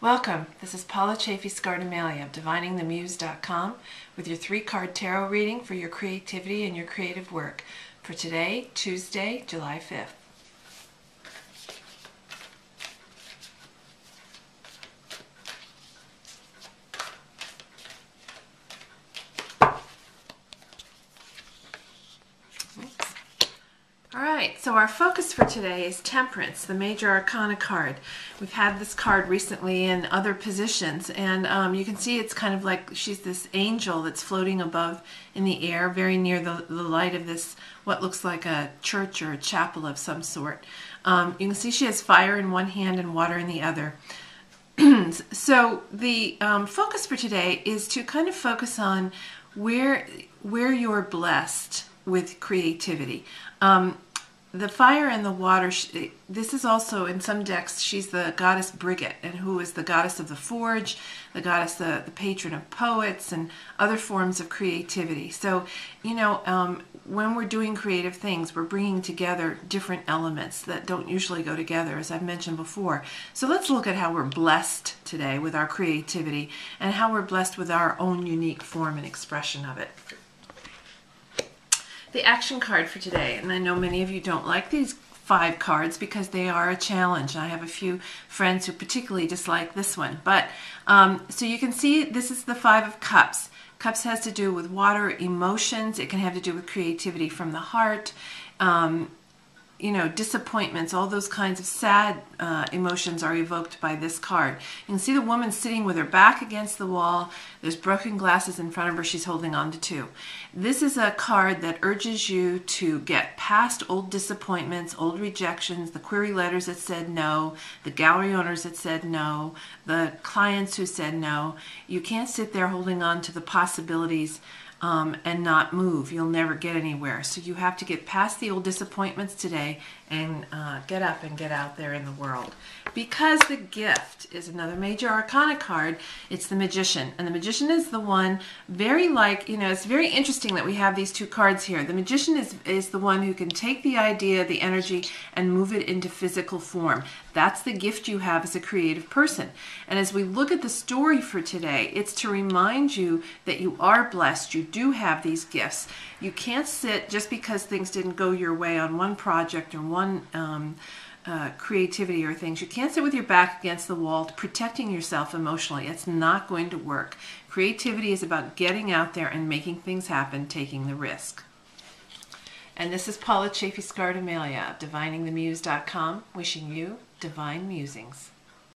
Welcome. This is Paula Chafee-Scardomalia of DiviningTheMuse.com with your 3-card tarot reading for your creativity and your creative work for today, Tuesday, July 5th. Alright, so our focus for today is Temperance, the Major Arcana card. We've had this card recently in other positions, and you can see it's kind of like she's this angel that's floating above in the air, very near the light of this, what looks like a church or a chapel of some sort. You can see she has fire in one hand and water in the other. So the focus for today is to kind of focus on where you're blessed with creativity. The fire and the water, this is also, in some decks, she's the goddess Brigit, and who is the goddess of the forge, the goddess, the patron of poets, and other forms of creativity. So, you know, when we're doing creative things, we're bringing together different elements that don't usually go together, as I've mentioned before. So let's look at how we're blessed today with our creativity, and how we're blessed with our own unique form and expression of it. The action card for today, and I know many of you don't like these 5 cards because they are a challenge. I have a few friends who particularly dislike this one. But so you can see this is the 5 of Cups. Cups has to do with water, emotions. It can have to do with creativity from the heart. You know, disappointments, all those kinds of sad emotions are evoked by this card. You can see the woman sitting with her back against the wall. There's broken glasses in front of her she's holding on to 2. This is a card that urges you to get past old disappointments, old rejections, the query letters that said no, the gallery owners that said no, the clients who said no. You can't sit there holding on to the possibilities and not move. You'll never get anywhere. So you have to get past the old disappointments today and get up and get out there in the world. Because the gift is another Major Arcana card, it's the Magician. And the Magician is the one, very like, you know, it's very interesting that we have these 2 cards here. The Magician is the one who can take the idea, the energy, and move it into physical form. That's the gift you have as a creative person. And as we look at the story for today, it's to remind you that you are blessed. You do have these gifts. You can't sit just because things didn't go your way on one project or one creativity or things. You can't sit with your back against the wall, protecting yourself emotionally. It's not going to work. Creativity is about getting out there and making things happen, taking the risk. And this is Paula Chafee-Scardomalia of DiviningTheMuse.com, wishing you divine musings.